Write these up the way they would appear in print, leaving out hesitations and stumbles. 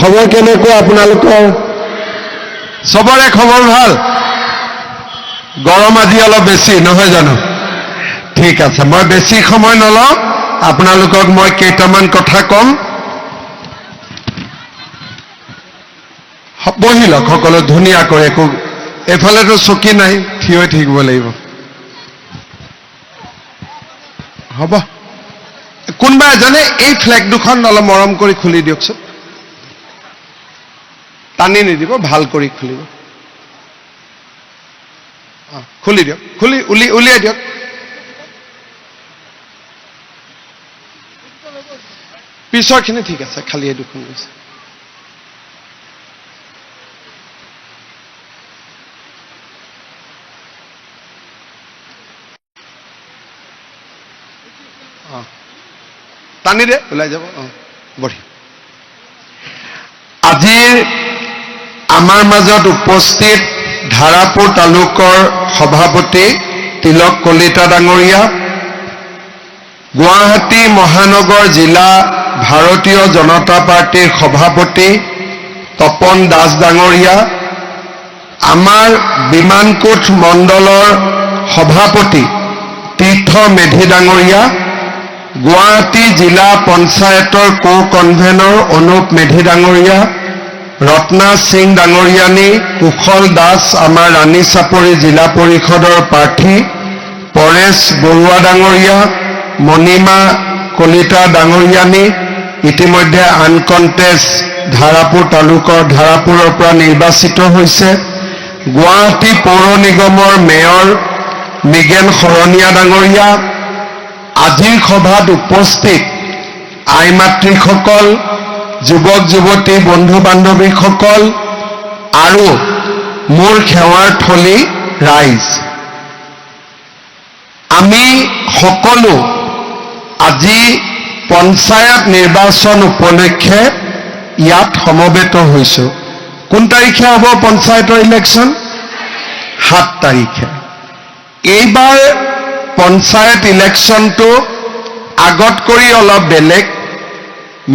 খবৰ কেনেকুৱা আপোনালোকৰ? সবৰে খবৰ ভাল? গৰম আজি অলপ বেছি নহয় জানো? ঠিক আছে, মই বেছি সময় নলওঁ, আপোনালোকক মই কেইটামান কথা কম। বহি লওক সকলো ধুনীয়াকৈ, একো এফালেতো চকী নাই, থিয় হৈ থাকিব লাগিব। হ'ব, কোনোবা এজনে এই ফ্লেগ দুখন অলপ মৰম কৰি খুলি দিয়কচোন। টানি নিদিব, ভাল কৰি খুলিব। খুলি দিয়ক, উলিয়াই দিয়ক। পিছৰখিনি ঠিক আছে, খালি এই দুখন গৈছে। টানি দে, ওলাই যাব। বঢ়িয়া। আজিৰ আমাৰ মাজত উপস্থিত ধাৰাপুৰ তালুকৰ সভাপতি তিলক কলিতা ডাঙৰীয়া, গুৱাহাটী মহানগৰ জিলা ভাৰতীয় জনতা পাৰ্টিৰ সভাপতি তপন দাস ডাঙৰীয়া, আমাৰ বিমানকোট মণ্ডলৰ সভাপতি তীৰ্থ মেধি ডাঙৰীয়া, গুৱাহাটী জিলা পঞ্চায়তৰ কো কনভেনৰ অনুপ মেধি ডাঙৰীয়া, ৰত্না সিং ডাঙৰীয়ানী, কুশল দাস আমাৰ ৰাণী চাপৰি জিলা পৰিষদৰ প্ৰাৰ্থী, পৰেশ বৰুৱা ডাঙৰীয়া, মণিমা কলিতা ডাঙৰীয়ানী, ইতিমধ্যে আনকণ্টেষ্ট ধাৰাপুৰ তালুকৰ ধাৰাপুৰৰ পৰা নিৰ্বাচিত হৈছে, গুৱাহাটী পৌৰ নিগমৰ মেয়ৰ মৃগেন শৰণীয়া ডাঙৰীয়া, আজিৰ সভাত উপস্থিত আই মাতৃসকল, যুৱক যুৱতী বন্ধু বান্ধৱীসকল আৰু মোৰ সেৱাৰ থলী ৰাইজ, আমি সকলো আজি পঞ্চায়ত নিৰ্বাচন উপলক্ষে ইয়াত সমবেত হৈছোঁ। কোন তাৰিখে হ'ব পঞ্চায়তৰ ইলেকশ্যন? 7 তাৰিখে। এইবাৰ পঞ্চায়ত ইলেকশ্যনটো আগত কৰি অলপ বেলেগ।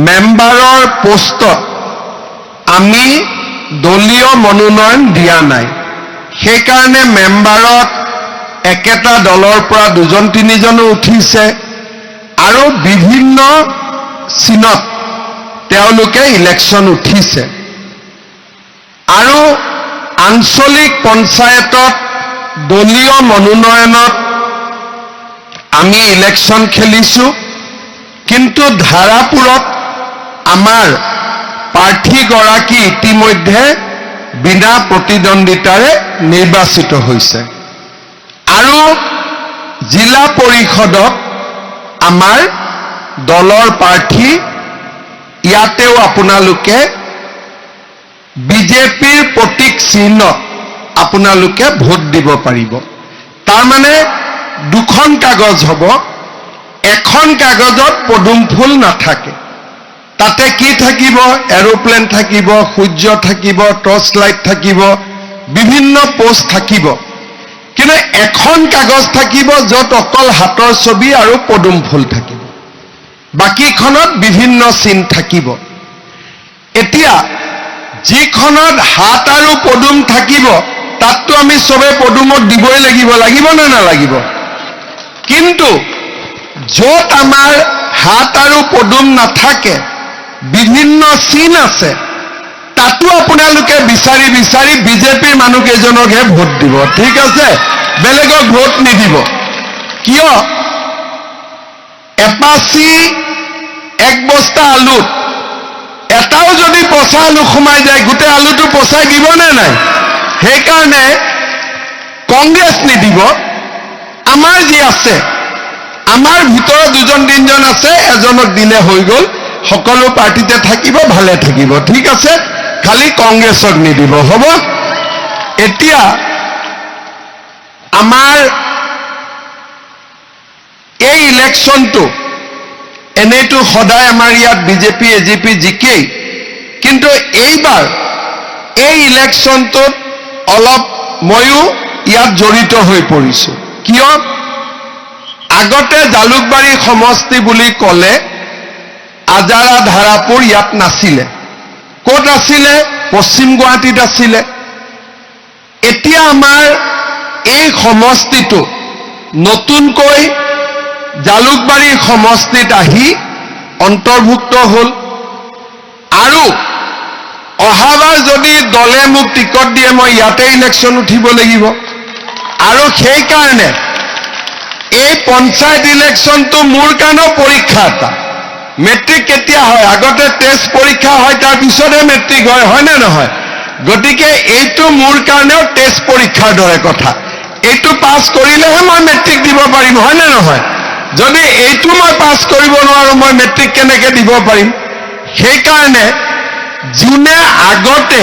মেম্বাৰৰ পোষ্টত আমি দলীয় মনোনয়ন দিয়া নাই, সেইকাৰণে মেম্বাৰত একেটা দলৰ পৰা 2-3জনো উঠিছে আৰু বিভিন্ন চিনত তেওঁলোকে ইলেকশ্যন উঠিছে। আৰু আঞ্চলিক পঞ্চায়তত দলীয় মনোনয়নত আমি ইলেকশ্যন খেলিছোঁ, কিন্তু ধাৰাপুৰত আমাৰ প্ৰাৰ্থীগৰাকী ইতিমধ্যে বিনা প্ৰতিদ্বন্দ্বিতাৰে নিৰ্বাচিত হৈছে। আৰু জিলা পৰিষদত আমাৰ দলৰ প্ৰাৰ্থী, ইয়াতেও আপোনালোকে বিজেপিৰ প্ৰতীক চিহ্নত আপোনালোকে ভোট দিব পাৰিব। তাৰমানে 2খন কাগজ হ'ব, এখন কাগজত পদুম ফুল নাথাকে, তাতে কি থাকিব? এৰোপ্লেন থাকিব, সূৰ্য থাকিব, টৰ্চ লাইট থাকিব, বিভিন্ন পোষ্ট থাকিব। কিন্তু এখন কাগজ থাকিব য'ত অকল হাতৰ ছবি আৰু পদুম ফুল থাকিব, বাকীখনত বিভিন্ন চিন থাকিব। এতিয়া যিখনত হাত আৰু পদুম থাকিব তাততো আমি চবে পদুমত দিবই লাগিব, লাগিব নে নালাগিব? কিন্তু য'ত আমাৰ হাত আৰু পদুম নাথাকে, বিভিন্ন চিন আছে, তাতো আপোনালোকে বিচাৰি বিচাৰি বিজেপিৰ মানুহকেইজনকহে ভোট দিব, ঠিক আছে? বেলেগক ভোট নিদিব। কিয়? এপাচি 1 বস্তা আলুত এটাও যদি পচা আলু সোমাই যায়, গোটেই আলুটো পচাই দিব নে নাই? সেইকাৰণে কংগ্ৰেছ নিদিব। আমাৰ যি আছে, আমাৰ ভিতৰত 2-3জন আছে, এজনক দিলে হৈ গ'ল, সকলো পাৰ্টিতে থাকিব, ভালে থাকিব, ঠিক আছে? খালি কংগ্ৰেছক নিদিব, হ'ব? এতিয়া আমাৰ এই ইলেকশ্যনটো এনেইতো সদায় আমাৰ ইয়াত বিজেপি এজিপি জিকেই, কিন্তু এইবাৰ এই ইলেকশ্যনটোত অলপ ময়ো ইয়াত জড়িত হৈ পৰিছোঁ। কিয়? আগতে জালুকবাৰী সমষ্টি বুলি ক'লে আজাৰা ধাৰাপুৰ ইয়াত নাছিলে, ক'ত আছিলে? পশ্চিম গুৱাহাটীত আছিলে। এতিয়া আমাৰ এই সমষ্টিটো নতুনকৈ জালুকবাৰী সমষ্টিত আহি অন্তৰ্ভুক্ত হ'ল। আৰু অহাবাৰ যদি দলে মোক টিকট দিয়ে মই ইয়াতে ইলেকশ্যন উঠিব লাগিব। আৰু সেইকাৰণে এই পঞ্চায়ত ইলেকশ্যনটো মোৰ কাৰণেও পৰীক্ষা এটা। মেট্ৰিক কেতিয়া হয়? আগতে টেষ্ট পৰীক্ষা হয়, তাৰ পিছতহে মেট্ৰিক হয়, হয়নে নহয়? গতিকে এইটো মোৰ কাৰণেও টেষ্ট পৰীক্ষাৰ দৰে কথা। এইটো পাছ কৰিলেহে মই মেট্ৰিক দিব পাৰিম, হয়নে নহয়? যদি এইটো মই পাছ কৰিব নোৱাৰো মই মেট্ৰিক কেনেকৈ দিব পাৰিম? সেইকাৰণে যোনে আগতে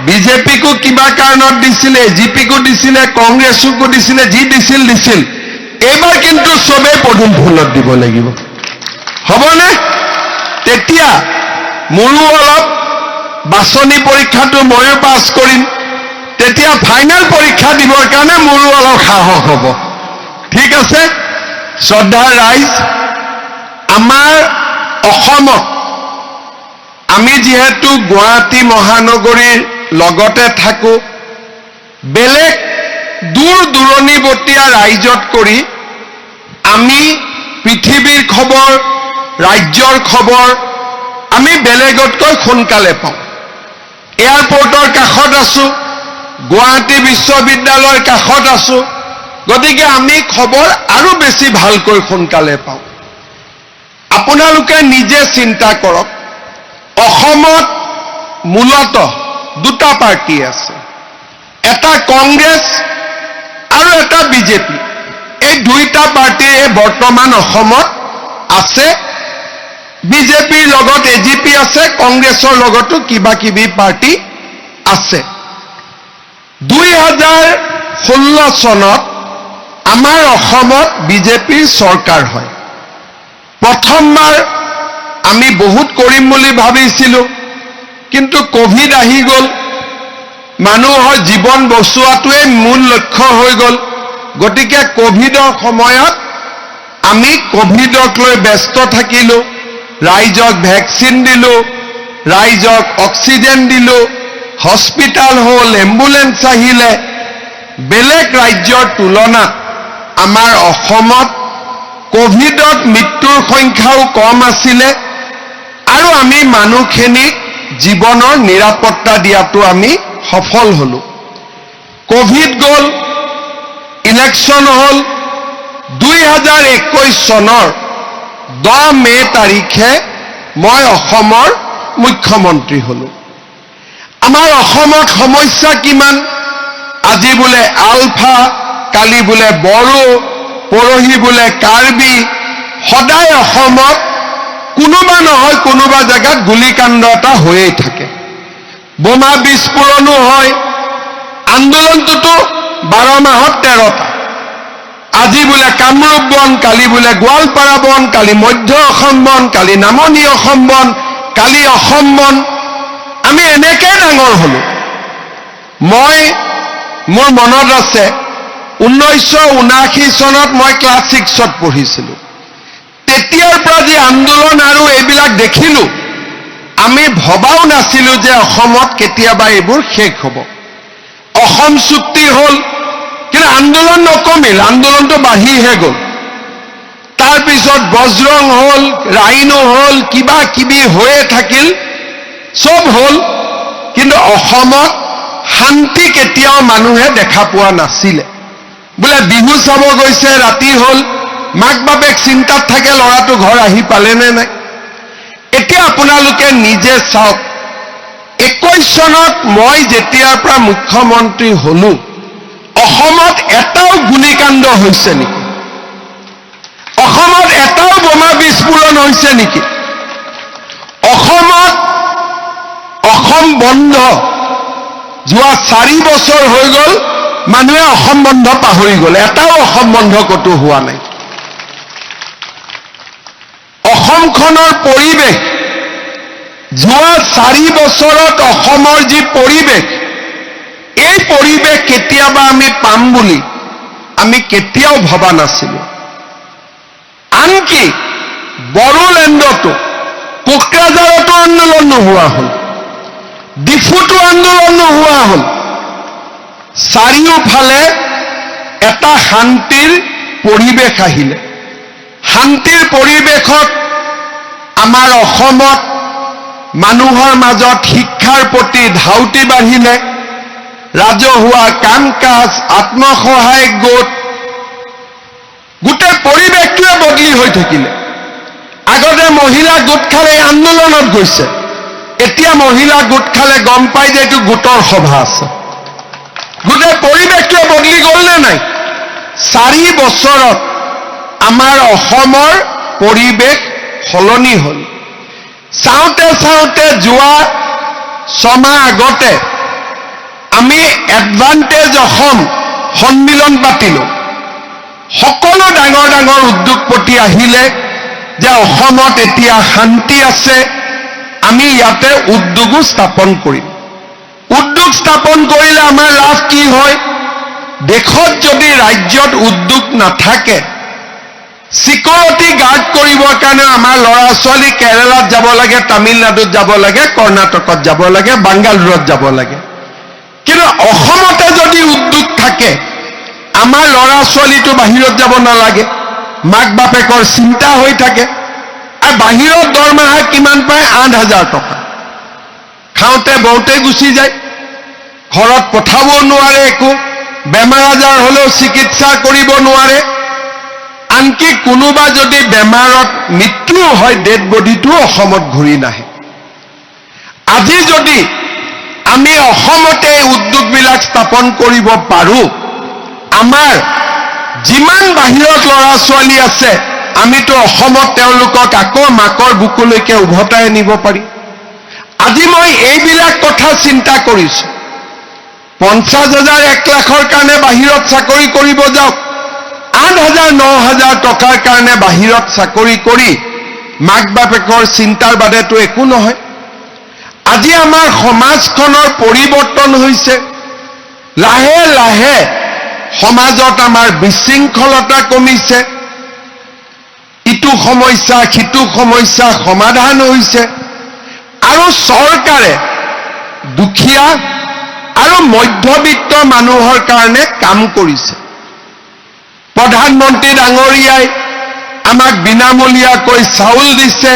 বিজেপিকো কিবা কাৰণত দিছিলে, এজিপিকো দিছিলে, কংগ্ৰেছকো দিছিলে, যি দিছিল দিছিল, এইবাৰ কিন্তু চবেই পদুম ফুলত দিব লাগিব। হ'বনে? তেতিয়া মোৰো অলপ বাছনি পৰীক্ষাটো ময়ো পাছ কৰিম। তেতিয়া ফাইনেল পৰীক্ষা দিবৰ কাৰণে মোৰো অলপ সাহস হ'ব। ঠিক আছে? শ্ৰদ্ধাৰ ৰাইজ, আমাৰ অসমত আমি যিহেতু গুৱাহাটী মহানগৰীৰ লগতে থাকোঁ, বেলেগ দূৰ দূৰণিবতীয়া ৰাইজত কৰি আমি পৃথিৱীৰ খবৰ, ৰাজ্যৰ খবৰ আমি বেলেগতকৈ সোনকালে পাওঁ। এয়াৰপৰ্টৰ কাষত আছোঁ, গুৱাহাটী বিশ্ববিদ্যালয়ৰ কাষত আছোঁ, গতিকে আমি খবৰ আৰু বেছি ভালকৈ সোনকালে পাওঁ। আপোনালোকে নিজে চিন্তা কৰক, অসমত মূলতঃ দুটা পাৰ্টি আছে, এটা কংগ্ৰেছ আৰু এটা বিজেপি। এই দুইটা পাৰ্টিয়ে বৰ্তমান অসমত আছে। বিজেপিৰ লগত এজিপি আছে, কংগ্ৰেছৰ লগতো কিবা কিবি পাৰ্টি আছে। 2016 চনত আমাৰ অসমত বিজেপিৰ চৰকাৰ হয়। প্ৰথমবাৰ আমি বহুত কৰিম বুলি ভাবিছিলোঁ, কিন্তু কোভিড আহি গ'ল। মানুহৰ জীৱন বচোৱাটোৱে মূল লক্ষ্য হৈ গ'ল। গতিকে কোভিডৰ সময়ত আমি কোভিডক লৈ ব্যস্ত থাকিলোঁ, ৰাইজক ভেকচিন দিলোঁ, ৰাইজক অক্সিজেন দিলোঁ, হস্পিটাল হ'ল, এম্বুলেন্স আহিলে। বেলেগ ৰাজ্যৰ তুলনাত আমাৰ অসমত কোভিডত মৃত্যুৰ সংখ্যাও কম আছিলে আৰু আমি মানুহখিনিক জীৱনৰ নিৰাপত্তা দিয়াটো আমি সফল হলোঁ। কোভিড গ'ল, ইলেকশ্যন হ'ল। 2021 চনৰ 10 মে তাৰিখে মই অসমৰ মুখ্যমন্ত্ৰী হলোঁ। আমাৰ অসমত সমস্যা কিমান? আজি বোলে আলফা, কালি বোলে বড়ো, পৰহি বোলে কাৰ্বি। সদায় অসমত কোনোবা নহয় কোনোবা জেগাত গুলিকাণ্ড এটা হৈয়েই থাকে, বোমা বিস্ফোৰণো হয়। আন্দোলনটোতো 12 মাহত 13টা। আজি বোলে কামৰূপ বন, কালি বোলে গোৱালপাৰা বন, কালি মধ্য অসম বন, কালি নামনি অসম বন, কালি অসম বন। আমি এনেকৈ ডাঙৰ হলোঁ। মোৰ মনত আছে 1979 চনত মই ক্লাছ 6ত পঢ়িছিলোঁ। তেতিয়াৰ পৰা যি আন্দোলন আৰু এইবিলাক দেখিলোঁ, আমি ভবাও নাছিলোঁ যে অসমত কেতিয়াবা এইবোৰ শেষ হ'ব। অসম চুক্তি হ'ল, কিন্তু আন্দোলন নকমিল, আন্দোলনটো বাঢ়িহে গ'ল। তাৰপিছত বজৰং হ'ল, ৰাইনো হ'ল, কিবা কিবি হৈয়ে থাকিল, চব হ'ল। কিন্তু অসমত শান্তি কেতিয়াও মানুহে দেখা পোৱা নাছিলে। বোলে বিহু চাব গৈছে, ৰাতি হ'ল, মাক বাপেক চিন্তাত থাকে ল'ৰাটো ঘৰ আহি পালেনে নাই। এতিয়া আপোনালোকে নিজে চাওক, 21 চনত মই যেতিয়াৰ পৰা মুখ্যমন্ত্ৰী হলোঁ, অসমত এটাও গুলিকাণ্ড হৈছে নেকি? অসমত এটাও বোমা বিস্ফোৰণ হৈছে নেকি? অসমত অসম বন্ধ যোৱা 4 বছৰ হৈ গ'ল, মানুহে অসম বন্ধ পাহৰি গ'ল। এটাও অসম বন্ধ ক'তো হোৱা নাই। অসমখনৰ পৰিৱেশ, যোৱা 4 বছৰত অসমৰ যি পৰিৱেশ, এই পৰিৱেশ কেতিয়াবা আমি পাম বুলি আমি কেতিয়াও ভবা নাছিলোঁ। আনকি বড়োলেণ্ডতো, কোকৰাঝাৰতো আন্দোলন নোহোৱা হ'ল। ডিফুটো আন্দোলন নোহোৱা হ'ল চাৰিওফালে এটা শান্তিৰ পৰিৱেশ আহিলে শান্তিৰ পৰিৱেশত আমাৰ অসমত মানুহৰ মাজত শিক্ষাৰ প্ৰতি ধাউতি বাঢ়িলে ৰাজহুৱা কাম কাজ আত্মসহায়ক গোট গোটেই পৰিৱেশটোৱে বদলি হৈ থাকিলে আগতে মহিলা গোট খালে আন্দোলনত গৈছে এতিয়া মহিলা গোট খালে গম পাই যে এইটো গোটৰ সভা আছে গোটেই পৰিৱেশটোৱে বদলি গ'ল নে নাই 4 বছৰত আমাৰ অসমৰ পৰিৱেশ সলনি হ'ল চাওঁতে চাওঁতে যোৱা 6 মাহ আগতে আমি এডভান্টেজ অসম সন্মিলন পাতিলোঁ সকলো ডাঙৰ ডাঙৰ উদ্যোগপতি আহিলে যে অসমত এতিয়া শান্তি আছে আমি ইয়াতে উদ্যোগো স্থাপন কৰিম উদ্যোগ স্থাপন কৰিলে আমাৰ লাভ কি হয় দেশত যদি ৰাজ্যত উদ্যোগ নাথাকে সিকিউৰিটি গাৰ্ড কৰিবৰ কাৰণে আমাৰ ল'ৰা ছোৱালী কেৰালাত যাব লাগে তামিলনাডুত যাব লাগে কৰ্ণাটকত যাব লাগে বাংগালুৰুত যাব লাগে কিন্তু অসমতে যদি উদ্যোগ থাকে আমাৰ ল'ৰা ছোৱালীটো বাহিৰত যাব নালাগে মাক বাপেকৰ চিন্তা হৈ থাকে আৰু বাহিৰত দৰমহা কিমান পায় 8,000 টকা খাওঁতে বহুতে গুচি যায় ঘৰত পঠাব নোৱাৰে একো বেমাৰ আজাৰ হ'লেও চিকিৎসা কৰিব নোৱাৰে আনকি কোনোবা যদি বেমাৰত মৃত্যু হয় ডেড বডিটো অসমত ঘূৰি নাহে আজি যদি আমি অসমতে উদ্যোগবিলাক স্থাপন কৰিব পাৰোঁ আমাৰ যিমান বাহিৰত ল'ৰা ছোৱালী আছে আমিতো অসমত তেওঁলোকক আকৌ মাকৰ বুকুলৈকে উভতাই নিব পাৰিম আজি মই এইবিলাক কথা চিন্তা কৰিছোঁ 50,000 1 লাখৰ কাৰণে বাহিৰত চাকৰি কৰিব যাওক 8,000 9,000 টকাৰ কাৰণে বাহিৰত চাকৰি কৰি মাক বাপেকৰ চিন্তাৰ বাদেতো একো নহয় আজি আমাৰ সমাজখনৰ পৰিৱৰ্তন হৈছে লাহে লাহে সমাজত আমাৰ বিশৃংখলতা কমিছে ইটো সমস্যা সিটো সমস্যা সমাধান হৈছে আৰু চৰকাৰে দুখীয়া আৰু মধ্যবিত্ত মানুহৰ কাৰণে কাম কৰিছে প্ৰধানমন্ত্ৰী ডাঙৰীয়াই আমাক বিনামূলীয়াকৈ চাউল দিছে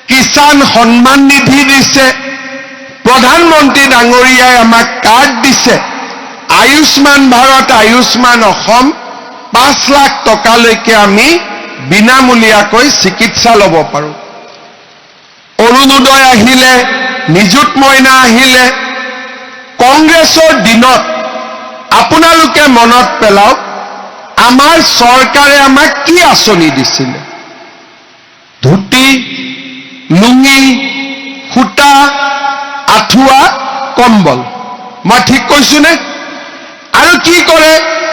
কিষাণ সন্মান নিধি দিছে প্ৰধানমন্ত্ৰী ডাঙৰীয়াই আমাক কাৰ্ড দিছে আয়ুষ্মান ভাৰত আয়ুষ্মান অসম 5 লাখ টকালৈকে আমি বিনামূলীয়াকৈ চিকিৎসা ল'ব পাৰোঁ অৰুণোদয় আহিলে নিযুত মইনা আহিলে কংগ্ৰেছৰ দিনত আপোনালোকে মনত পেলাওক আমাৰ চৰকাৰে আমাক কি আঁচনি দিছিলে ধুতি লুঙি সূতা আঁঠুৱা কম্বল মই ঠিক কৈছোনে আৰু কি কৰে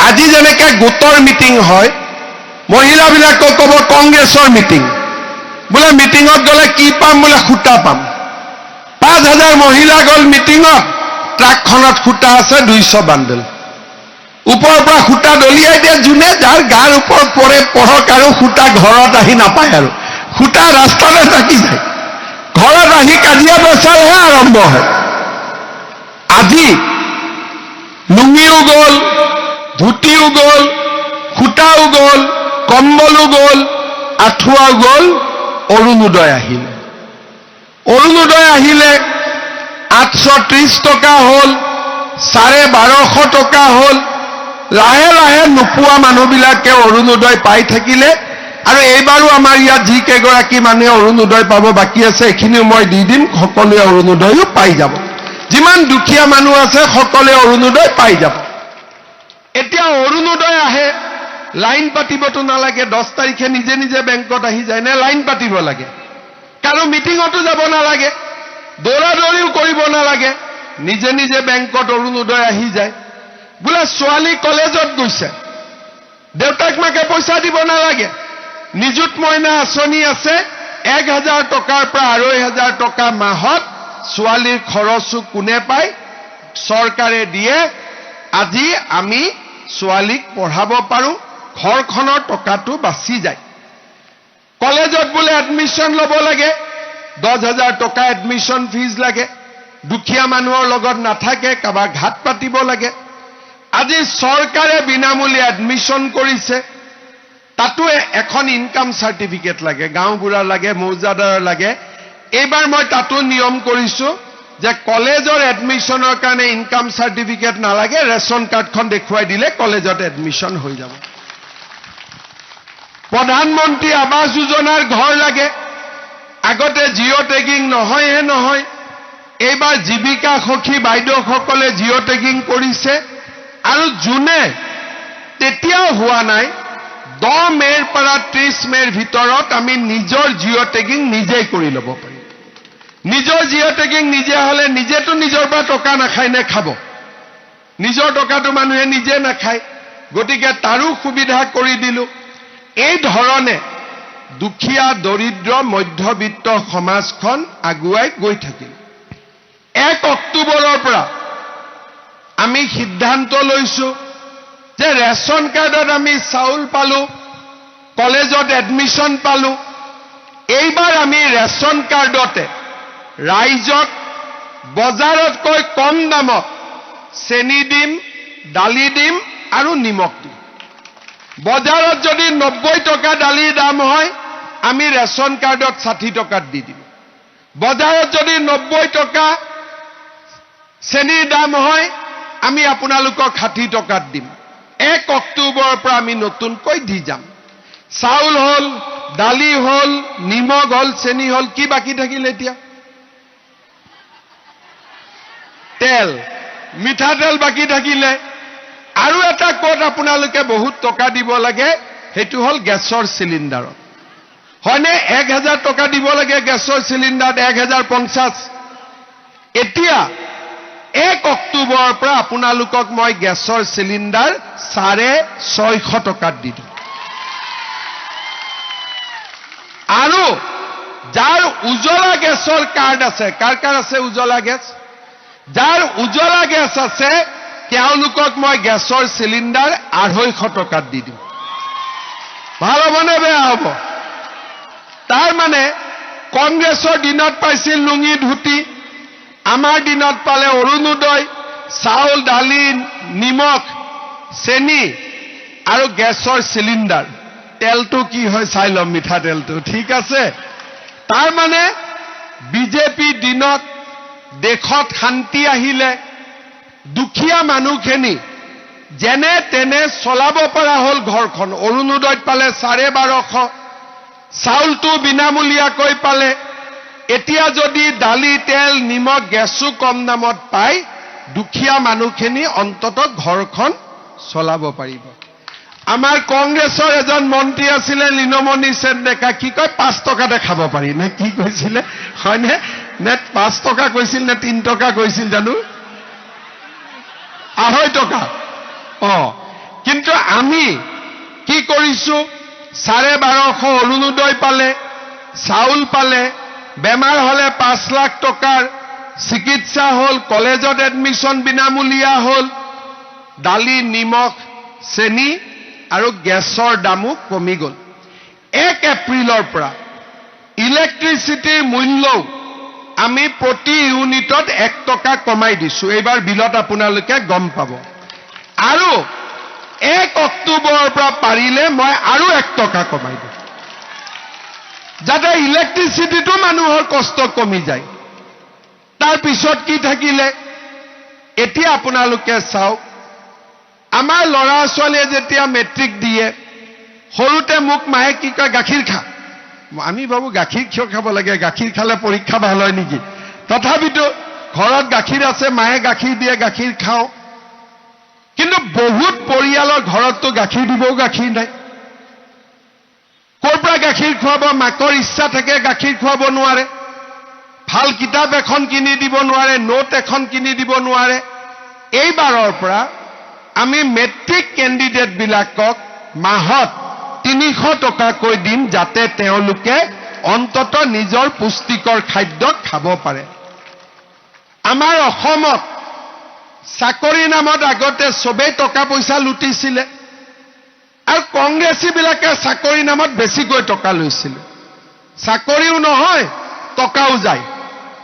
আজি যেনেকে গোটৰ মিটিং হয় মহিলাবিলাকক ক'ব কংগ্ৰেছৰ মিটিং বোলে মিটিঙত গ'লে কি পাম বোলে সূতা পাম 5,000 মহিলা গ'ল মিটিঙত ট্ৰাকখনত সূতা আছে 200 বান্ডেল ওপৰৰ পৰা সূতা দলিয়াই দিয়ে যোনে যাৰ গাৰ ওপৰত পৰে পঢ়ক আৰু সূতা ঘৰত আহি নাপায় আৰু সূতা ৰাস্তাতে থাকি যায় ঘৰত আহি কাজিয়া পেচালহে আৰম্ভ হয় আজি লুঙিও গ'ল ধুতিও গ'ল সূতাও গ'ল কম্বলো গ'ল আঁঠুৱাও গ'ল অৰুণোদয় আহিলে 830 টকা হ'ল 1250 টকা হ'ল লাহে লাহে নোপোৱা মানুহবিলাকে অৰুণোদয় পাই থাকিলে আৰু এইবাৰো আমাৰ ইয়াত যি কেইগৰাকী মানুহে অৰুণোদয় পাব বাকী আছে এইখিনিও মই দি দিম সকলোৱে অৰুণোদয়ও পাই যাব যিমান দুখীয়া মানুহ আছে সকলোৱে অৰুণোদয় পাই যাব এতিয়া অৰুণোদয় আহে লাইন পাতিবতো নালাগে 10 তাৰিখে নিজে নিজে বেংকত আহি যায় নে লাইন পাতিব লাগে কাৰো মিটিঙতো যাব নালাগে দৌৰাদৌৰিও কৰিব নালাগে নিজে নিজে বেংকত অৰুণোদয় আহি যায় বোলে ছোৱালী কলেজত গৈছে দেউতাক মাকে পইচা দিব নালাগে নিযুত মইনা আঁচনি আছে 1,000 টকাৰ পৰা 2,500 টকা মাহত ছোৱালীৰ খৰচো কোনে পায় চৰকাৰে দিয়ে আজি আমি ছোৱালীক পঢ়াব পাৰোঁ ঘৰখনৰ টকাটো বাচি যায় কলেজত বোলে এডমিশ্যন ল'ব লাগে 10,000 টকা এডমিশ্যন ফিজ লাগে দুখীয়া মানুহৰ লগত নাথাকে, কাৰোবাক ঘাট পাতিব লাগে। আজি চৰকাৰে বিনামূলীয়া এডমিশ্যন কৰিছে, তাতো এখন ইনকাম চাৰ্টিফিকেট লাগে, গাঁওবুঢ়াৰ লাগে, মৌজাদাৰৰ লাগে। এইবাৰ মই তাতো নিয়ম কৰিছো যে কলেজৰ এডমিশ্যনৰ কাৰণে ইনকাম চাৰ্টিফিকেট নালাগে, ৰেচন কাৰ্ডখন দেখুৱাই দিলে কলেজত এডমিশ্যন হৈ যাব। প্ৰধানমন্ত্ৰী আৱাস যোজনাৰ ঘৰ লাগে, আগতে জিঅ' টেগিং নহয়, এইবাৰ জীৱিকা সখী বাইদেউসকলে জিঅ' টেগিং কৰিছে। আৰু যোনে তেতিয়াও হোৱা নাই, 10 মে'ৰ পৰা 30 মে'ৰ ভিতৰত আমি নিজৰ জিঅ' টেগিং নিজেই কৰি ল'ব পাৰিম। নিজৰ জিঅ' টেগিং নিজে হ'লে নিজেতো নিজৰ পৰা টকা নাখায় নে খাব? নিজৰ টকাটো মানুহে নিজে নাখায়, গতিকে তাৰো সুবিধা কৰি দিলো। এই ধৰণে দুখীয়া দৰিদ্ৰ মধ্যবিত্ত সমাজখন আগুৱাই গৈ থাকিল। 1 অক্টোবৰৰ পৰা আমি সিদ্ধান্ত লৈছো যে ৰেচন কাৰ্ডত আমি চাউল পালো, কলেজত এডমিশ্যন পালো। এইবাৰ আমি ৰেচন কাৰ্ডতে ৰাইজক বজাৰতকৈ কম দামত চেনি দিম, দালি দিম আৰু নিমখ দিম। বজাৰত যদি 90 টকা দালিৰ দাম হয়, আমি ৰেচন কাৰ্ডত 60 টকাত দি দিম। বজাৰত যদি 90 টকা চেনিৰ দাম হয়, আমি আপোনালোকক 60 টকাত দিম। 1 অক্টোবৰৰ পৰা আমি নতুনকৈ দি যাম। চাউল হ'ল, দালি হ'ল, নিমখ হ'ল, চেনি হ'ল, কি বাকী থাকিল এতিয়া? তেল, মিঠাতেল বাকী থাকিলে। আৰু এটা ক'ত আপোনালোকে বহুত টকা দিব লাগে, সেইটো হ'ল গেছৰ চিলিণ্ডাৰত। হয়নে? 1000 টকা দিব লাগে গেছৰ চিলিণ্ডাৰত, 1050। এতিয়া 1 অক্টোবৰৰ পৰা আপোনালোকক মই গেছৰ চিলিণ্ডাৰ 650 টকাত দি দিম। আৰু যাৰ উজ্বলা গেছৰ কাৰ্ড আছে, কাৰ আছে উজ্বলা গেছ? যাৰ উজ্বলা গেছ আছে তেওঁলোকক মই গেছৰ চিলিণ্ডাৰ 250 টকাত দি দিম। ভাল হ'বনে বেয়া হ'ব? তাৰ মানে কংগ্ৰেছৰ দিনত পাইছিল লুঙি ধুতি, আমাৰ দিনত পালে অৰুণোদয়, চাউল, দালি, নিমখ, চেনি আৰু গেছৰ চিলিণ্ডাৰ। তেলটো কি হয় চাই ল'ম, মিঠাতেলটো, ঠিক আছে? তাৰ মানে বিজেপি দিনত দেশত শান্তি আহিলে, দুখীয়া মানুহখিনি যেনে তেনে চলাব পৰা হ'ল ঘৰখন। অৰুণোদয়ত পালে 1250, চাউলটো বিনামূলীয়াকৈ পালে। এতিয়া যদি দালি, তেল, নিমখ, গেছো কম দামত পায়, দুখীয়া মানুহখিনি অন্ততঃ ঘৰখন চলাব পাৰিব। আমাৰ কংগ্ৰেছৰ এজন মন্ত্ৰী আছিলে লীনমণি সেন ডেকা, কি কয় 5 টকাতে খাব পাৰি নে কি কৈছিলে, হয়নে? নে 5 টকা কৈছিল নে 3 টকা কৈছিল জানো? 2.5 টকা। কিন্তু আমি কি কৰিছো, 1250 অৰুণোদয় পালে, চাউল পালে, বেমাৰ হলে 5 লাখ টকাৰ চিকিৎসা হ'ল, কলেজত এডমিশ্যন বিনামূলীয়া হ'ল, দালি, নিমখ, চেনি আৰু গেছৰ দামো কমি গ'ল। 1 এপ্ৰিলৰ পৰা ইলেক্ট্ৰিচিটিৰ মূল্যও আমি প্ৰতি ইউনিটত 1 টকা কমাই দিছো। এইবাৰ বিলত আপোনালোকে গম পাব। আৰু 1 অক্টোবৰৰ পৰা পাৰিলে মই আৰু 1 টকা কমাই দিম, যাতে ইলেক্ট্ৰিচিটিটো মানুহৰ কষ্ট কমি যায়। তাৰ পিছত কি থাকিলে, এতিয়া আপোনালোকে চাওক, আমাৰ ল'ৰা ছোৱালীয়ে যেতিয়া মেট্ৰিক দিয়ে, সৰুতে মোক মায়ে কি কয়, গাখীৰ খা। আমি ভাবো গাখীৰ কিয় খাব লাগে, গাখীৰ খালে পৰীক্ষা ভাল হয় নেকি? তথাপিতো ঘৰত গাখীৰ আছে, মায়ে গাখীৰ দিয়ে, গাখীৰ খাওঁ। কিন্তু বহুত পৰিয়ালৰ ঘৰততো গাখীৰ দিবও গাখীৰ নাই। ক'ৰ পৰা গাখীৰ খুৱাব? মাকৰ ইচ্ছা থাকে, গাখীৰ খুৱাব নোৱাৰে, ভাল কিতাপ এখন কিনি দিব নোৱাৰে, নোট এখন কিনি দিব নোৱাৰে। এইবাৰৰ পৰা আমি মেট্ৰিক কেণ্ডিডেট বিলাকক মাহত 300 টকাকৈ দিম, যাতে তেওঁলোকে অন্ততঃ নিজৰ পুষ্টিকৰ খাদ্য খাব পাৰে। আমাৰ অসমত চাকৰি নামত আগতে চবেই টকা পইচা লুটিছিলে, আৰু কংগ্ৰেছী বিলাকে চাকৰি নামত বেছিকৈ টকা লৈছিলে। চাকৰিও নহয়, টকাও যায়।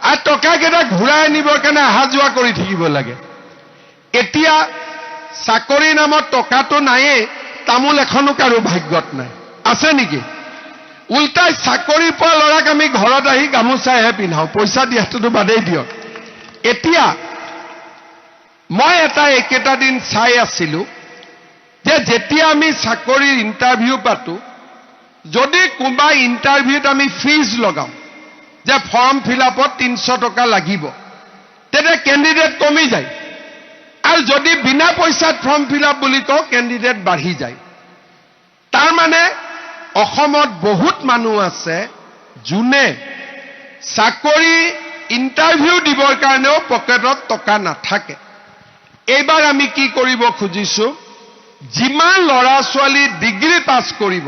আৰু টকাকেইটা ঘূৰাই আনিবৰ কাৰণে অহা যোৱা কৰি থাকিব লাগে। এতিয়া চাকৰি নামত টকাটো নায়েই, তামোল এখনো কাৰো ভাগ্যত নাই। আছে নেকি? উল্টাই চাকৰি পোৱা ল'ৰাক আমি ঘৰত আহি গামোচাহে পিন্ধাওঁ, পইচা দিয়াটোতো বাদেই দিয়ক। এতিয়া মই এটা একেটা দিন চাই আছিলো যে যেতিয়া আমি চাকৰিৰ ইণ্টাৰভিউ পাতো, যদি কোনোবা ইণ্টাৰভিউত আমি ফিজ লগাওঁ যে ফৰ্ম ফিল আপত 300 টকা লাগিব, তেতিয়া কেণ্ডিডেট কমি যায়। আৰু যদি বিনা পইচাত ফৰ্ম ফিল আপ বুলি কওঁ, কেণ্ডিডেট বাঢ়ি যায়। তাৰ মানে অসমত বহুত মানুহ আছে যোনে চাকৰি ইণ্টাৰভিউ দিবৰ কাৰণেও পকেটত টকা নাথাকে। এইবাৰ আমি কি কৰিব খুজিছো, যিমান ল'ৰা ছোৱালী ডিগ্ৰী পাছ কৰিব,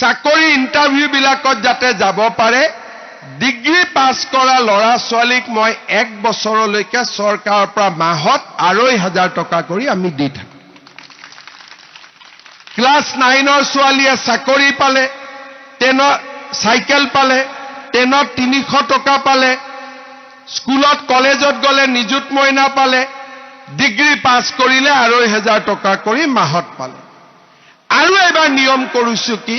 চাকৰি ইণ্টাৰভিউ বিলাকত যাতে যাব পাৰে, ডিগ্ৰী পাছ কৰা ল'ৰা ছোৱালীক মই 1 বছৰলৈকে চৰকাৰৰ পৰা মাহত 2,500 টকা কৰি আমি দি থাকোঁ। ক্লাছ 9ৰ ছোৱালীয়ে চাকৰি পালে, 10ত চাইকেল পালে, 10ত 300 টকা পালে, স্কুলত কলেজত গ'লে নিযুত মইনা পালে, ডিগ্ৰী পাছ কৰিলে 2,500 টকা কৰি মাহত পালে। আৰু এবাৰ নিয়ম কৰিছো কি,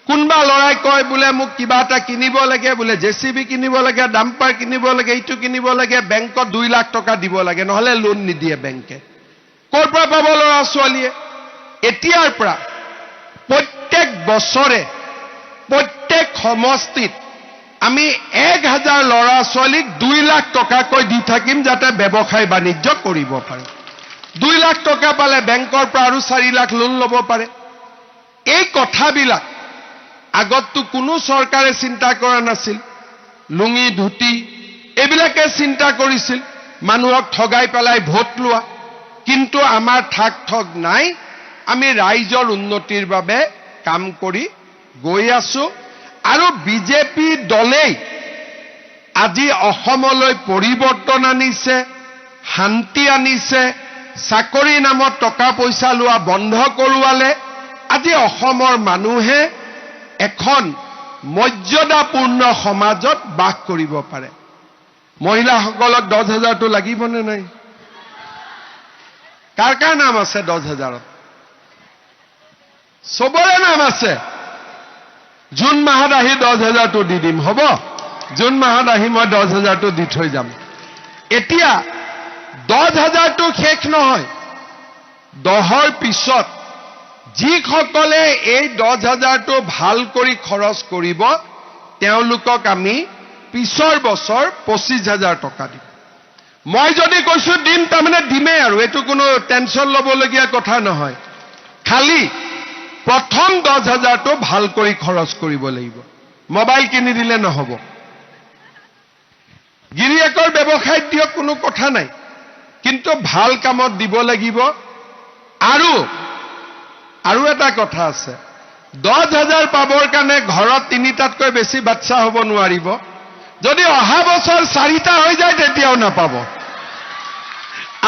কোনোবা ল'ৰাই কয় বোলে মোক কিবা এটা কিনিব লাগে, বোলে জেচিবি কিনিব লাগে, ডাম্পাৰ কিনিব লাগে, ইটো কিনিব লাগে, বেংকত 2 লাখ টকা দিব লাগে, নহলে লোন নিদিয়ে বেংকে। ক'ৰ পৰা পাব ল'ৰা ছোৱালীয়ে? এতিয়াৰ পৰা প্ৰত্যেক বছৰে প্ৰত্যেক সমষ্টিত আমি 1,000 ল'ৰা ছোৱালীক 2 লাখ টকাকৈ দি থাকিম, যাতে ব্যৱসায় বাণিজ্য কৰিব পাৰে। 2 লাখ টকা পালে বেংকৰ পৰা আৰু 4 লাখ লোন ল'ব পাৰে। এই কথাবিলাক আগততো কোনো চৰকাৰে চিন্তা কৰা নাছিল। লুঙি ধুতি এইবিলাকে চিন্তা কৰিছিল, মানুহক ঠগাই পেলাই ভোট লোৱা। কিন্তু আমাৰ ঠাক ঠগ নাই, আমি ৰাইজৰ উন্নতিৰ বাবে কাম কৰি গৈ আছো। আৰু বিজেপি দলেই আজি অসমলৈ পৰিৱৰ্তন আনিছে, শান্তি আনিছে, চাকৰি নামত টকা পইচা লোৱা বন্ধ কৰোৱালে। আজি অসমৰ মানুহে এখন মৰ্যাদাপূৰ্ণ সমাজত বাস কৰিব পাৰে। মহিলাসকলক 10,000টো লাগিবনে নাই? কাৰ কাৰ নাম আছে 10,000ত? চবৰে নাম আছে। জুন মাহত আহি 10,000টো দি দিম, হ'ব? জুন মাহত আহি মই 10,000টো দি থৈ যাম। এতিয়া 10,000টো শেষ নহয়, 10ৰ পিছত যিসকলে এই 10,000টো ভাল কৰি খৰচ কৰিব, তেওঁলোকক আমি পিছৰ বছৰ 25,000 টকা দিম। মই যদি কৈছো দিম, তাৰমানে দিমেই আৰু, এইটো কোনো টেনশ্যন ল'বলগীয়া কথা নহয়। খালি প্ৰথম 10,000টো ভাল কৰি খৰচ কৰিব লাগিব। মোবাইল কিনি দিলে নহ'ব। গিৰিয়েকৰ ব্যৱসায়ত দিয়ক, কোনো কথা নাই, কিন্তু ভাল কামত দিব লাগিব। আৰু এটা কথা আছে, 10,000 পাবৰ কাৰণে ঘৰত 3টাতকৈ বেছি বাচ্চা হ'ব নোৱাৰিব। যদি অহা বছৰ 4টা হৈ যায়, তেতিয়াও নাপাব।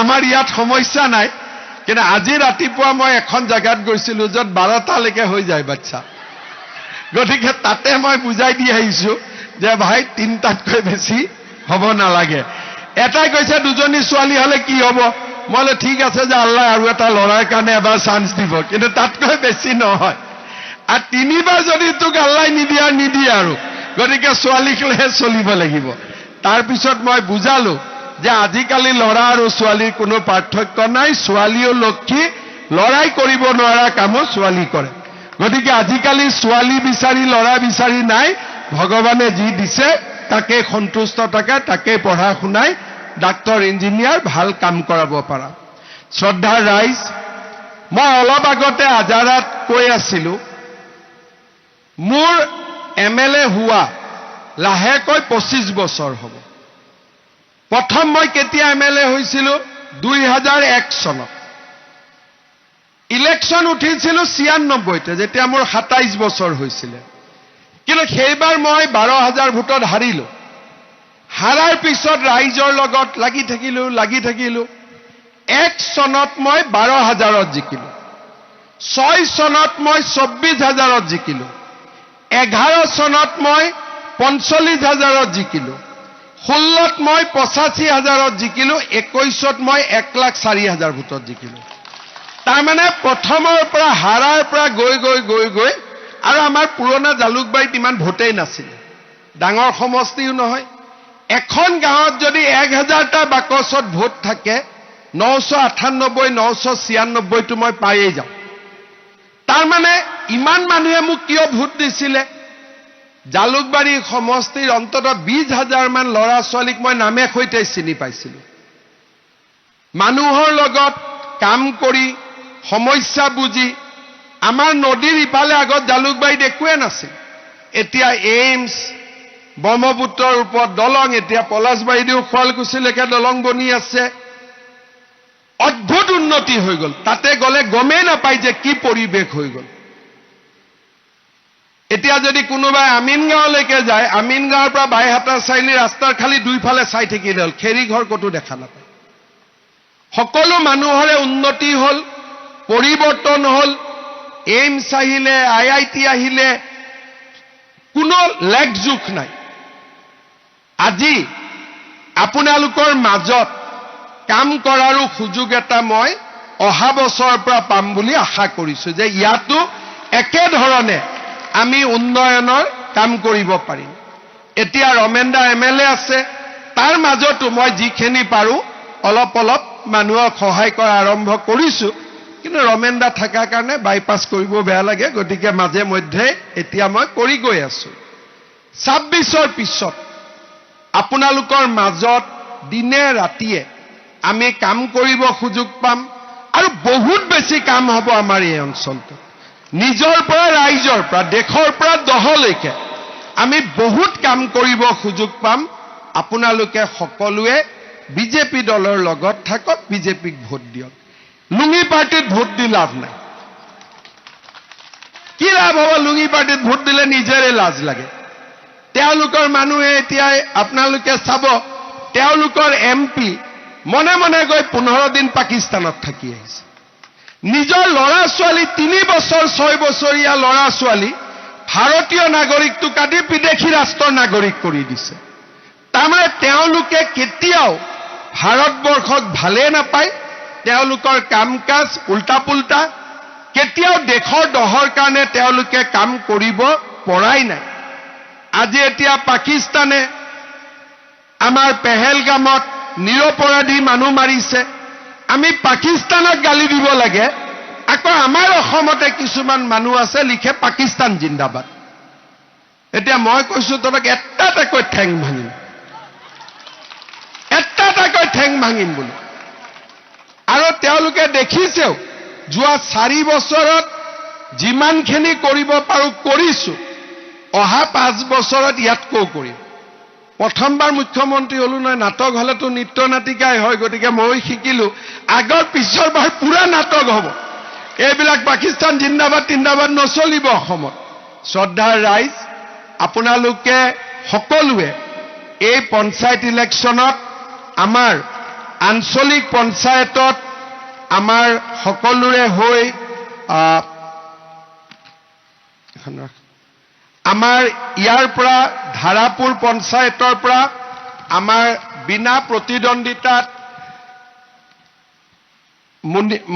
আমাৰ ইয়াত সমস্যা নাই, কিন্তু আজি ৰাতিপুৱা মই এখন জাগাত গৈছিলো য'ত 12টালৈকে হৈ যায় বাচ্চা। গতিকে তাতে মই বুজাই দি আহিছো যে ভাই 3টাতকৈ বেছি হ'ব নালাগে। এটাই কৈছে 2জনী ছোৱালী হ'লে কি হ'ব? মই বোলো ঠিক আছে, যে আল্লাহ আৰু এটা ল'ৰাৰ কাৰণে এবাৰ চান্স দিব, কিন্তু তাতকৈ বেছি নহয়। আৰু 3বাৰ যদি তোক আল্লাহ নিদিয়ে আৰু, গতিকে ছোৱালীকলৈহে চলিব লাগিব। তাৰপিছত মই বুজালো যে আজিকালি ল'ৰা আৰু ছোৱালীৰ কোনো পাৰ্থক্য নাই। ছোৱালীও লক্ষী, ল'ৰাই কৰিব নোৱাৰা কামো ছোৱালী কৰে। গতিকে আজিকালি ছোৱালী বিচাৰি ল'ৰা বিচাৰি নাই, ভগৱানে যি দিছে তাকে সন্তুষ্ট থাকে, তাকে পঢ়া শুনাই ডাক্তৰ ইঞ্জিনিয়াৰ ভাল কাম কৰাব পাৰা। শ্ৰদ্ধাৰ ৰাইজ, মই অলপ আগতে আজাৰাত কৈ আছিলো, মোৰ MLA হোৱা লাহেকৈ 25 বছৰ হ'ব। প্ৰথম মই কেতিয়া MLA হৈছিলো? 2001 চনত। ইলেকশ্যন উঠিছিলো 96তে, যেতিয়া মোৰ 27 বছৰ হৈছিলে। কিন্তু সেইবাৰ মই 12,000 ভোটত হাৰিলো। হাৰাৰ পিছত ৰাইজৰ লগত লাগি থাকিলো। 1 চনত মই 12,000ত জিকিলো, 6 চনত মই 24,000ত জিকিলো, 11 চনত মই 45,000ত জিকিলো, 16ত মই 85,000ত জিকিলো, 21ত মই 1,04,000 ভোটত জিকিলো। তাৰমানে প্ৰথমৰ পৰা হাৰাৰ পৰা গৈ গৈ গৈ গৈ, আৰু আমাৰ পুৰণা জালুকবাৰীত ইমান ভোটেই নাছিল, ডাঙৰ সমষ্টিও নহয়। এখন গাঁৱত যদি 1,000টা বাকচত ভোট থাকে, 998, 996টো মই পায়েই যাওঁ। তাৰমানে ইমান মানুহে মোক কিয় ভোট দিছিলে? জালুকবাৰী সমষ্টিৰ অন্ততঃ 20,000 মান ল'ৰা ছোৱালীক মই নামে সৈতে চিনি পাইছিলোঁ। মানুহৰ লগত কাম কৰি, সমস্যা বুজি, আমাৰ নদীৰ ইফালে আগত জালুকবাৰীত একোৱে নাছিল, এতিয়া এইমছ, ব্ৰহ্মপুত্ৰৰ ওপৰত দলং, এতিয়া পলাশবাৰীদিও শুৱালকুছিলৈকে দলং বনি আছে। অদ্ভুত উন্নতি হৈ গ'ল। তাতে গ'লে গমেই নাপায় যে কি পৰিৱেশ হৈ গ'ল। এতিয়া যদি কোনোবাই আমিনগাঁৱলৈকে যায়, আমিনগাঁৱৰ পৰা বাইহাটা চাৰিআলি ৰাস্তাৰ খালি দুইফালে চাই থাকিলে হ'ল, খেৰীঘৰ ক'তো দেখা নাপায়। সকলো মানুহৰে উন্নতি হ'ল, পৰিৱৰ্তন হ'ল। এইমছ আহিলে, IIT আহিলে, কোনো লেখ জোখ নাই। আজি আপোনালোকৰ মাজত কাম কৰাৰো সুযোগ এটা মই অহা বছৰৰ পৰা পাম বুলি আশা কৰিছোঁ, যে ইয়াতো একেধৰণে আমি উন্নয়নৰ কাম কৰিব পাৰিম। এতিয়া ৰমেনদা MLA আছে, তাৰ মাজতো মই যিখিনি পাৰোঁ অলপ অলপ মানুহক সহায় কৰা আৰম্ভ কৰিছোঁ। কিন্তু ৰমেনদা থকাৰ কাৰণে বাইপাছ কৰিব বেয়া লাগে, গতিকে মাজে মধ্যে এতিয়া মই কৰি গৈ আছোঁ। 26ৰ পিছত আপোনালোকৰ মাজত দিনে ৰাতিয়ে আমি কাম কৰিব সুযোগ পাম, আৰু বহুত বেছি কাম হ'ব আমাৰ এই অঞ্চলটোত। নিজৰ পৰা, ৰাইজৰ পৰা, দেশৰ পৰা দহলৈকে আমি বহুত কাম কৰিব সুযোগ পাম। আপোনালোকে সকলোৱে বিজেপি দলৰ লগত থাকক, বিজেপিক ভোট দিয়ক। লুঙি পাৰ্টিত ভোট দি লাভ নাই। কি লাভ হ'ব? লুঙি পাৰ্টিত ভোট দিলে নিজৰে লাজ লাগে। তেওঁলোকৰ মানুহে এতিয়া আপোনালোকে চাব, তেওঁলোকৰ MP মনে মনে গৈ 15 দিন পাকিস্তানত থাকি আহিছে। নিজৰ ল'ৰা ছোৱালী 3 বছৰ 6 বছৰীয়া ল'ৰা ছোৱালী ভাৰতীয় নাগৰিকটো কাটি বিদেশী ৰাষ্ট্ৰৰ নাগৰিক কৰি দিছে। তাৰমানে তেওঁলোকে কেতিয়াও ভাৰতবৰ্ষক ভালে নাপায়, তেওঁলোকৰ কাম কাজ উল্টা পুল্টা, কেতিয়াও দেশৰ দহৰ কাৰণে তেওঁলোকে কাম কৰিব পৰাই নাই। আজি এতিয়া পাকিস্তানে আমাৰ পেহেলগামত নিৰপৰাধী মানুহ মাৰিছে, আমি পাকিস্তানক গালি দিব লাগে, আকৌ আমাৰ অসমতে কিছুমান মানুহ আছে লিখে পাকিস্তান জিন্দাবাদ। এতিয়া মই কৈছোঁ তোমাক এটা এটাকৈ ঠেং ভাঙিম, এটা এটাকৈ ঠেং ভাঙিম বুলি। আৰু তেওঁলোকে দেখিছেও, যোৱা 4 বছৰত যিমানখিনি কৰিব পাৰোঁ কৰিছোঁ, অহা 5 বছৰত ইয়াতকৈ কৰিম। প্ৰথমবাৰ মুখ্যমন্ত্ৰী হ'লো নহয়, নাটক হ'লেতো নৃত্য নাটিকাই হয়, গতিকে মই শিকিলোঁ আগৰ পিছৰ বাৰ পুৰা নাটক হ'ব। এইবিলাক পাকিস্তান জিন্দাবাদ তিন্দাবাদ নচলিব অসমত। শ্ৰদ্ধাৰ ৰাইজ, আপোনালোকে সকলোৱে এই পঞ্চায়ত ইলেকশ্যনত, আমাৰ আঞ্চলিক পঞ্চায়তত আমাৰ সকলোৰে হৈ আমাৰ ইয়াৰ পৰা ধাৰাপুৰ পঞ্চায়তৰ পৰা আমাৰ বিনা প্ৰতিদ্বন্দ্বিতাত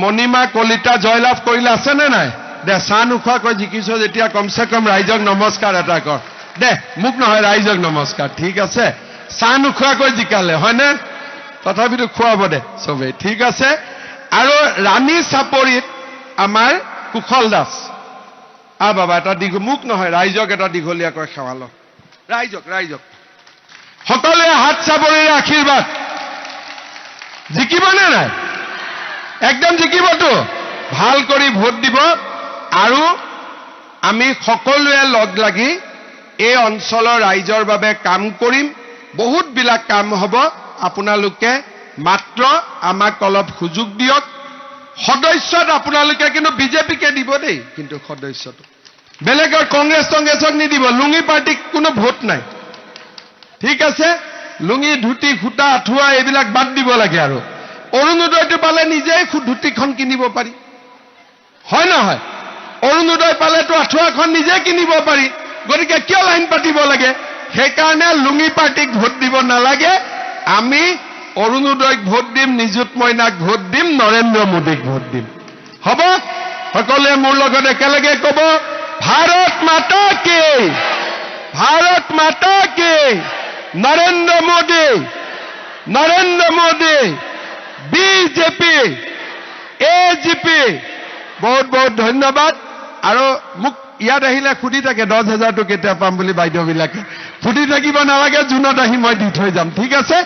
মণিমা কলিতা জয়লাভ কৰিলে, আছেনে নাই? দে চাহ নোখোৱাকৈ জিকিছ যেতিয়া কমচে কম ৰাইজক নমস্কাৰ এটা কৰ দে, মোক নহয় ৰাইজক নমস্কাৰ। ঠিক আছে, চাহ নোখোৱাকৈ জিকালে হয়নে? তথাপিতো খুৱাব দে চবেই, ঠিক আছে। আৰু ৰাণী চাপৰিত আমাৰ কুশল দাস, বাবা এটা মোক নহয় ৰাইজক এটা দীঘলীয়াকৈ সেৱা লওক। ৰাইজক সকলোৱে হাত চাপৰিৰে আশীৰ্বাদ। জিকিবনে নাই? একদম জিকিবতো। ভাল কৰি ভোট দিব, আৰু আমি সকলোৱে লগ লাগি এই অঞ্চলৰ ৰাইজৰ বাবে কাম কৰিম। বহুতবিলাক কাম হ'ব, আপোনালোকে মাত্ৰ আমাক অলপ সুযোগ দিয়ক। সদস্যত আপোনালোকে কিন্তু বিজেপিকে দিব দেই, কিন্তু সদস্যটো বেলেগৰ কংগ্ৰেছক নিদিব। লুঙি পাৰ্টিক কোনো ভোট নাই, ঠিক আছে? লুঙি ধুতি খুটা আঁঠুৱা এইবিলাক বাদ দিব লাগে। আৰু অৰুণোদয়টো পালে নিজেই ধুতিখন কিনিব পাৰি, হয় নহয়? অৰুণোদয় পালেতো আঁঠুৱাখন নিজে কিনিব পাৰি, গতিকে কিয় লাইন পাতিব লাগে? সেইকাৰণে লুঙি পাৰ্টিক ভোট দিব নালাগে আমি অৰুণোদয়ক ভোট দিম নিযুত মইনাক ভোট দিম নৰেন্দ্ৰ মোদীক ভোট দিম হ'ব সকলোৱে মোৰ লগত একেলগে ক'ব ভাৰত মাতা কি ভাৰত মাতা কি নৰেন্দ্ৰ মোদী বিজেপি এজিপি বহুত বহুত ধন্যবাদ আৰু মোক ইয়াত আহিলে সুধি থাকে 10,000টো কেতিয়া পাম বুলি বাইদেউবিলাকে সুধি থাকিব নালাগে জুনত আহি মই দি থৈ যাম ঠিক আছে